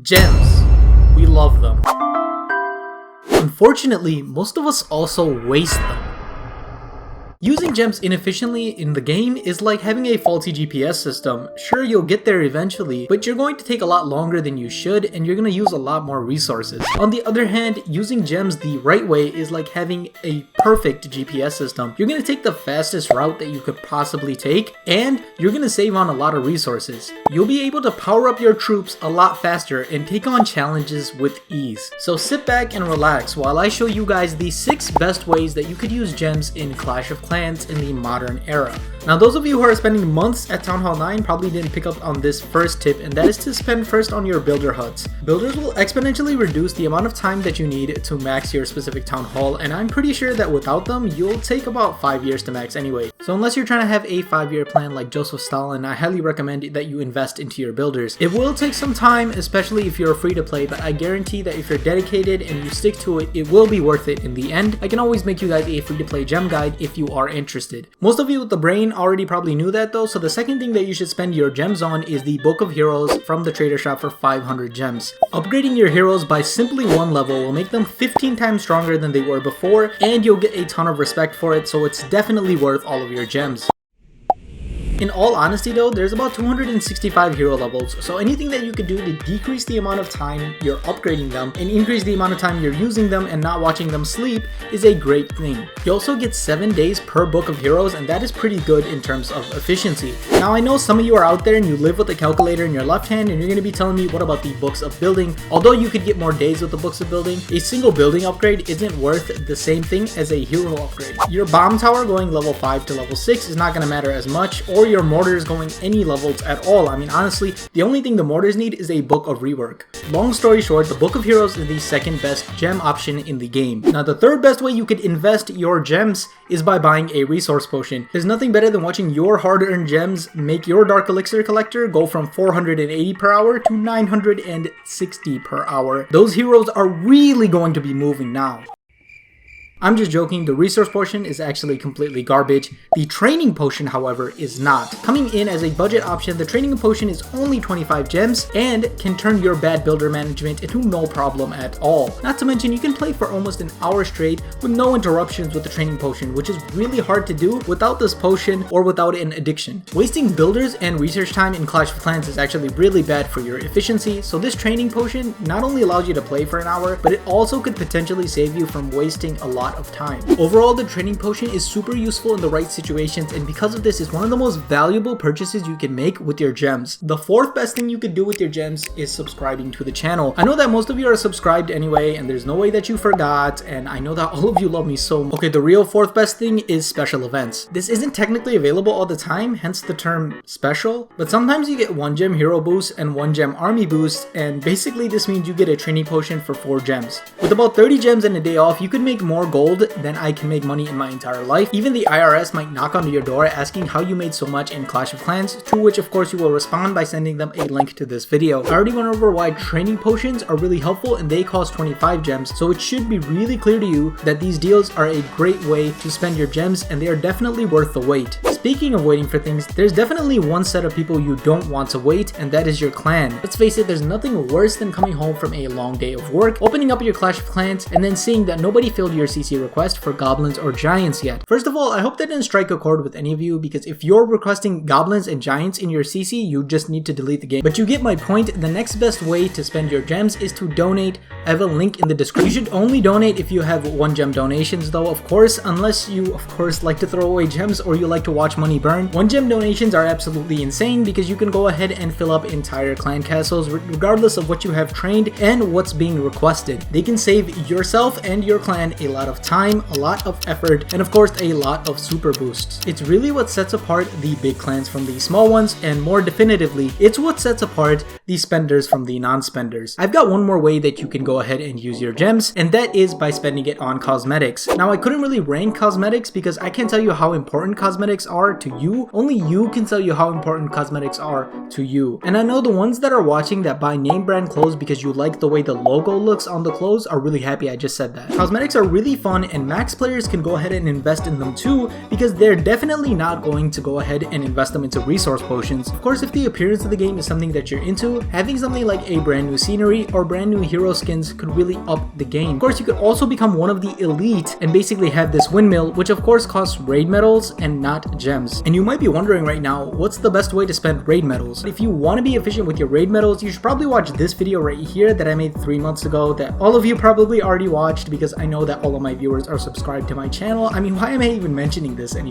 Gems. We love them. Unfortunately, most of us also waste them. Using gems inefficiently in the game is like having a faulty GPS system. Sure, you'll get there eventually, but you're going to take a lot longer than you should and you're going to use a lot more resources. On the other hand, using gems the right way is like having a perfect GPS system. You're going to take the fastest route that you could possibly take and you're going to save on a lot of resources. You'll be able to power up your troops a lot faster and take on challenges with ease. So sit back and relax while I show you guys the 6 best ways that you could use gems in Clash of Clans in the modern era. Now, those of you who are spending months at Town Hall 9 probably didn't pick up on this first tip, and that is to spend first on your builder huts. Builders will exponentially reduce the amount of time that you need to max your specific Town Hall, and I'm pretty sure that without them, you'll take about 5 years to max anyway. So unless you're trying to have a 5-year plan like Joseph Stalin, I highly recommend that you invest into your builders. It will take some time, especially if you're free to play, but I guarantee that if you're dedicated and you stick to it, it will be worth it in the end. I can always make you guys a free to play gem guide if you are interested. Most of you with the brain already probably knew that though, so the second thing that you should spend your gems on is the Book of Heroes from the trader shop for 500 gems. Upgrading your heroes by simply 1 level will make them 15 times stronger than they were before, and you'll get a ton of respect for it, so it's definitely worth all of your gems. In all honesty though, there's about 265 hero levels, so anything that you could do to decrease the amount of time you're upgrading them and increase the amount of time you're using them and not watching them sleep is a great thing. You also get 7 days per book of heroes, and that is pretty good in terms of efficiency. Now, I know some of you are out there and you live with a calculator in your left hand and you're going to be telling me, what about the books of building? Although you could get more days with the books of building, a single building upgrade isn't worth the same thing as a hero upgrade. Your bomb tower going level 5 to level 6 is not going to matter as much, or your mortars going any levels at all. I mean, honestly, the only thing the mortars need is a book of rework. Long story short, the Book of Heroes is the second best gem option in the game. Now, the third best way you could invest your gems is by buying a resource potion. There's nothing better than watching your hard-earned gems make your Dark Elixir collector go from 480 per hour to 960 per hour. Those heroes are really going to be moving now. I'm just joking, the resource potion is actually completely garbage. The training potion, however, is not. Coming in as a budget option, the training potion is only 25 gems and can turn your bad builder management into no problem at all. Not to mention, you can play for almost an hour straight with no interruptions with the training potion, which is really hard to do without this potion or without an addiction. Wasting builders and research time in Clash of Clans is actually really bad for your efficiency, so this training potion not only allows you to play for an hour, but it also could potentially save you from wasting a lot of time. Overall, the training potion is super useful in the right situations, and because of this, is one of the most valuable purchases you can make with your gems. The fourth best thing you could do with your gems is subscribing to the channel. I know that most of you are subscribed anyway, and there's no way that you forgot, and I know that all of you love me so much. Okay, the real fourth best thing is special events. This isn't technically available all the time, hence the term special, but sometimes you get 1 gem hero boost and 1 gem army boost, and basically this means you get a training potion for 4 gems. With about 30 gems and a day off, you could make more gold than I can make money in my entire life. Even the IRS might knock on your door asking how you made so much in Clash of Clans, to which of course you will respond by sending them a link to this video. I already went over why training potions are really helpful and they cost 25 gems, so it should be really clear to you that these deals are a great way to spend your gems and they are definitely worth the wait. Speaking of waiting for things, there's definitely one set of people you don't want to wait, and that is your clan. Let's face it, there's nothing worse than coming home from a long day of work, opening up your Clash of Clans, and then seeing that nobody filled your CC request for goblins or giants yet. First of all, I hope that didn't strike a chord with any of you, because if you're requesting goblins and giants in your CC, you just need to delete the game. But you get my point. The next best way to spend your gems is to donate. I have a link in the description. You should only donate if you have 1 gem donations though, of course, unless you of course like to throw away gems or you like to watch money burn. 1 gem donations are absolutely insane because you can go ahead and fill up entire clan castles regardless of what you have trained and what's being requested. They can save yourself and your clan a lot of time, a lot of effort, and of course a lot of super boosts. It's really what sets apart the big clans from the small ones, and more definitively, it's what sets apart the spenders from the non-spenders. I've got one more way that you can go ahead and use your gems, and that is by spending it on cosmetics. Now, I couldn't really rank cosmetics because I can't tell you how important cosmetics are to you. Only you can tell you how important cosmetics are to you. And I know the ones that are watching that buy name brand clothes because you like the way the logo looks on the clothes are really happy I just said that. Cosmetics are really fun, and max players can go ahead and invest in them too, because they're definitely not going to go ahead and invest them into resource potions. Of course, if the appearance of the game is something that you're into, having something like a brand new scenery or brand new hero skins could really up the game. Of course, you could also become one of the elite and basically have this windmill, which of course costs raid medals and not gems. And you might be wondering right now, what's the best way to spend raid medals? If you want to be efficient with your raid medals, you should probably watch this video right here that I made 3 months ago that all of you probably already watched, because I know that all of my viewers are subscribed to my channel. I mean, why am I even mentioning this anymore?